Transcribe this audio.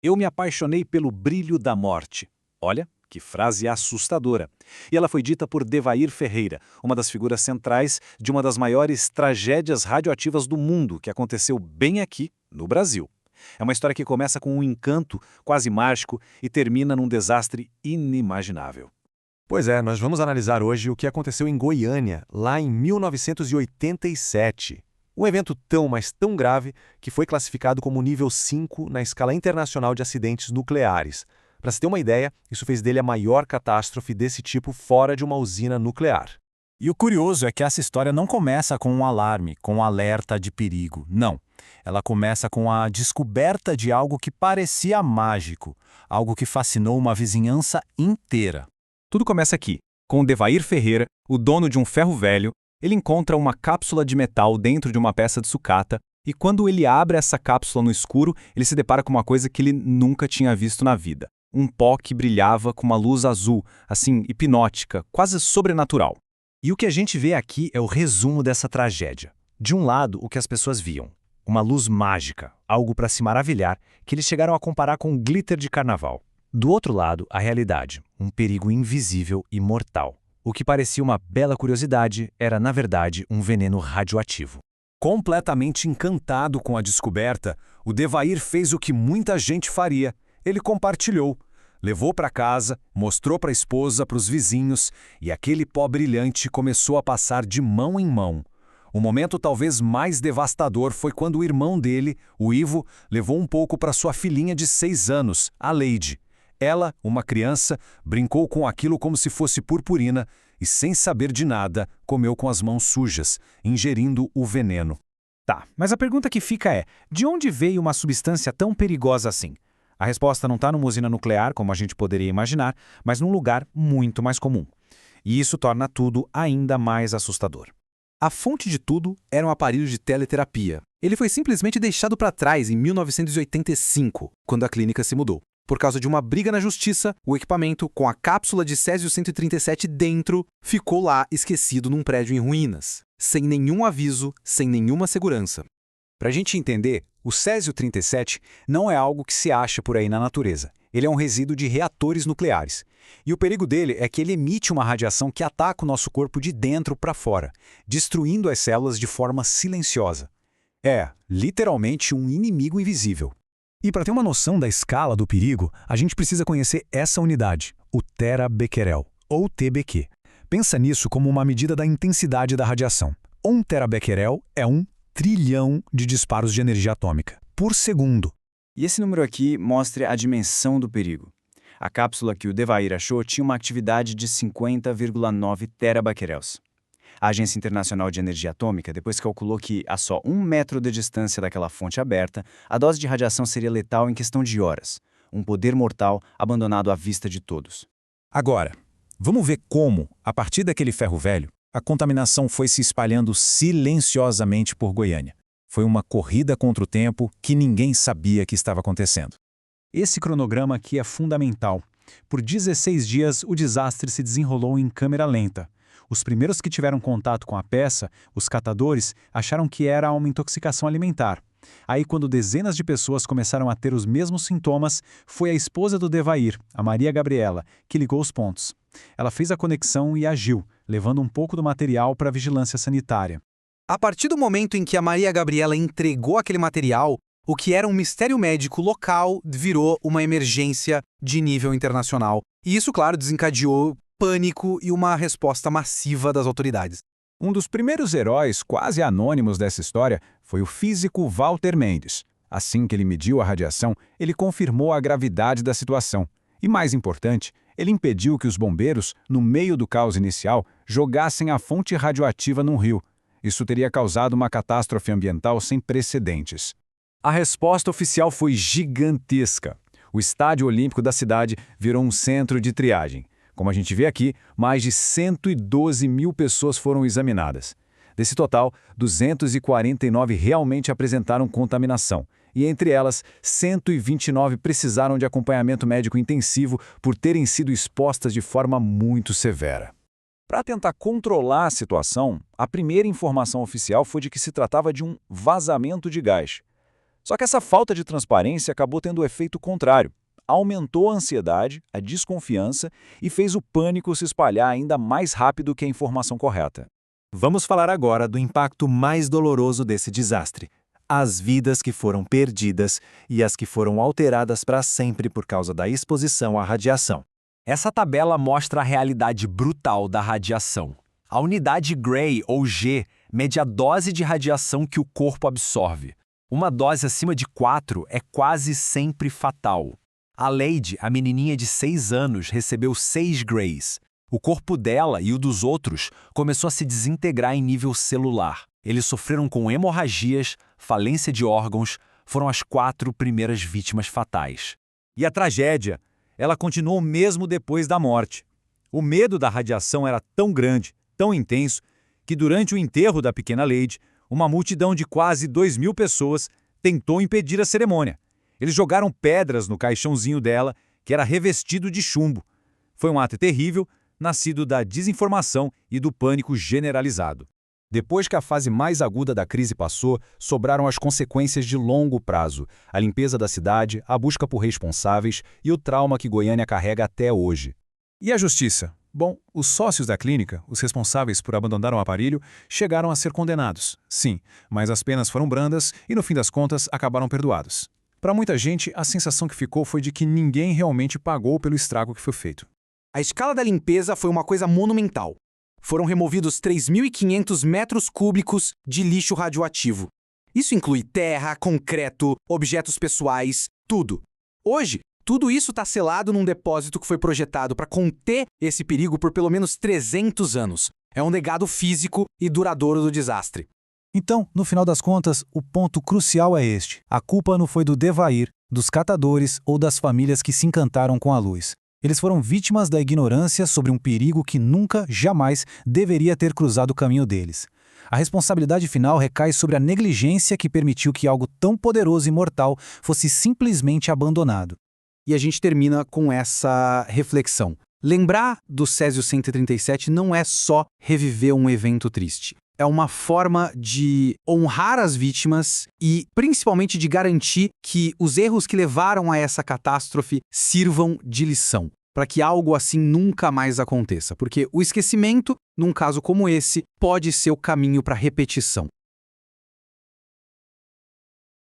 Eu me apaixonei pelo brilho da morte. Olha, que frase assustadora. E ela foi dita por Devair Ferreira, uma das figuras centrais de uma das maiores tragédias radioativas do mundo, que aconteceu bem aqui, no Brasil. É uma história que começa com um encanto quase mágico e termina num desastre inimaginável. Pois é, nós vamos analisar hoje o que aconteceu em Goiânia, lá em 1987. Um evento tão, mas tão grave que foi classificado como nível 5 na escala internacional de acidentes nucleares. Para se ter uma ideia, isso fez dele a maior catástrofe desse tipo fora de uma usina nuclear. E o curioso é que essa história não começa com um alarme, com um alerta de perigo. Não. Ela começa com a descoberta de algo que parecia mágico, algo que fascinou uma vizinhança inteira. Tudo começa aqui, com o Devair Ferreira, o dono de um ferro velho. Ele encontra uma cápsula de metal dentro de uma peça de sucata e quando ele abre essa cápsula no escuro, ele se depara com uma coisa que ele nunca tinha visto na vida. Um pó que brilhava com uma luz azul, assim, hipnótica, quase sobrenatural. E o que a gente vê aqui é o resumo dessa tragédia. De um lado, o que as pessoas viam. Uma luz mágica, algo para se maravilhar, que eles chegaram a comparar com glitter de carnaval. Do outro lado, a realidade, um perigo invisível e mortal. O que parecia uma bela curiosidade era, na verdade, um veneno radioativo. Completamente encantado com a descoberta, o Devair fez o que muita gente faria. Ele compartilhou. Levou para casa, mostrou para a esposa, para os vizinhos, e aquele pó brilhante começou a passar de mão em mão. O momento talvez mais devastador foi quando o irmão dele, o Ivo, levou um pouco para sua filhinha de 6 anos, a Leide. Ela, uma criança, brincou com aquilo como se fosse purpurina e, sem saber de nada, comeu com as mãos sujas, ingerindo o veneno. Tá, mas a pergunta que fica é, de onde veio uma substância tão perigosa assim? A resposta não está numa usina nuclear, como a gente poderia imaginar, mas num lugar muito mais comum. E isso torna tudo ainda mais assustador. A fonte de tudo era um aparelho de teleterapia. Ele foi simplesmente deixado para trás em 1985, quando a clínica se mudou. Por causa de uma briga na justiça, o equipamento, com a cápsula de Césio-137 dentro, ficou lá esquecido num prédio em ruínas, sem nenhum aviso, sem nenhuma segurança. Para a gente entender, o Césio-37 não é algo que se acha por aí na natureza. Ele é um resíduo de reatores nucleares. E o perigo dele é que ele emite uma radiação que ataca o nosso corpo de dentro para fora, destruindo as células de forma silenciosa. É, literalmente, um inimigo invisível. E para ter uma noção da escala do perigo, a gente precisa conhecer essa unidade, o terabecquerel, ou TBQ. Pensa nisso como uma medida da intensidade da radiação. 1 terabecquerel é 1 trilhão de disparos de energia atômica, por segundo. E esse número aqui mostra a dimensão do perigo. A cápsula que o Devair achou tinha uma atividade de 50,9 terabecquerels. A Agência Internacional de Energia Atômica depois calculou que, a só 1 metro de distância daquela fonte aberta, a dose de radiação seria letal em questão de horas. Um poder mortal abandonado à vista de todos. Agora, vamos ver como, a partir daquele ferro velho, a contaminação foi se espalhando silenciosamente por Goiânia. Foi uma corrida contra o tempo que ninguém sabia que estava acontecendo. Esse cronograma aqui é fundamental. Por 16 dias, o desastre se desenrolou em câmera lenta. Os primeiros que tiveram contato com a peça, os catadores, acharam que era uma intoxicação alimentar. Aí, quando dezenas de pessoas começaram a ter os mesmos sintomas, foi a esposa do Devair, a Maria Gabriela, que ligou os pontos. Ela fez a conexão e agiu, levando um pouco do material para a vigilância sanitária. A partir do momento em que a Maria Gabriela entregou aquele material, o que era um mistério médico local virou uma emergência de nível internacional. E isso, claro, desencadeou pânico e uma resposta massiva das autoridades. Um dos primeiros heróis quase anônimos dessa história foi o físico Walter Mendes. Assim que ele mediu a radiação, ele confirmou a gravidade da situação. E mais importante, ele impediu que os bombeiros, no meio do caos inicial, jogassem a fonte radioativa num rio. Isso teria causado uma catástrofe ambiental sem precedentes. A resposta oficial foi gigantesca. O Estádio Olímpico da cidade virou um centro de triagem. Como a gente vê aqui, mais de 112 mil pessoas foram examinadas. Desse total, 249 realmente apresentaram contaminação. E entre elas, 129 precisaram de acompanhamento médico intensivo por terem sido expostas de forma muito severa. Para tentar controlar a situação, a primeira informação oficial foi de que se tratava de um vazamento de gás. Só que essa falta de transparência acabou tendo o efeito contrário. Aumentou a ansiedade, a desconfiança e fez o pânico se espalhar ainda mais rápido que a informação correta. Vamos falar agora do impacto mais doloroso desse desastre: as vidas que foram perdidas e as que foram alteradas para sempre por causa da exposição à radiação. Essa tabela mostra a realidade brutal da radiação. A unidade Gray, ou G, mede a dose de radiação que o corpo absorve. Uma dose acima de 4 é quase sempre fatal. A Lady, a menininha de 6 anos, recebeu 6 Grays. O corpo dela e o dos outros começou a se desintegrar em nível celular. Eles sofreram com hemorragias, falência de órgãos, foram as 4 primeiras vítimas fatais. E a tragédia, ela continuou mesmo depois da morte. O medo da radiação era tão grande, tão intenso, que durante o enterro da pequena Lady, uma multidão de quase 2.000 pessoas tentou impedir a cerimônia. Eles jogaram pedras no caixãozinho dela, que era revestido de chumbo. Foi um ato terrível, nascido da desinformação e do pânico generalizado. Depois que a fase mais aguda da crise passou, sobraram as consequências de longo prazo: a limpeza da cidade, a busca por responsáveis e o trauma que Goiânia carrega até hoje. E a justiça? Bom, os sócios da clínica, os responsáveis por abandonar o aparelho, chegaram a ser condenados, sim, mas as penas foram brandas e, no fim das contas, acabaram perdoados. Para muita gente, a sensação que ficou foi de que ninguém realmente pagou pelo estrago que foi feito. A escala da limpeza foi uma coisa monumental. Foram removidos 3.500 metros cúbicos de lixo radioativo. Isso inclui terra, concreto, objetos pessoais, tudo. Hoje, tudo isso está selado num depósito que foi projetado para conter esse perigo por pelo menos 300 anos. É um legado físico e duradouro do desastre. Então, no final das contas, o ponto crucial é este: a culpa não foi do Devair, dos catadores ou das famílias que se encantaram com a luz. Eles foram vítimas da ignorância sobre um perigo que nunca, jamais, deveria ter cruzado o caminho deles. A responsabilidade final recai sobre a negligência que permitiu que algo tão poderoso e mortal fosse simplesmente abandonado. E a gente termina com essa reflexão. Lembrar do Césio 137 não é só reviver um evento triste. É uma forma de honrar as vítimas e, principalmente, de garantir que os erros que levaram a essa catástrofe sirvam de lição, para que algo assim nunca mais aconteça. Porque o esquecimento, num caso como esse, pode ser o caminho para a repetição.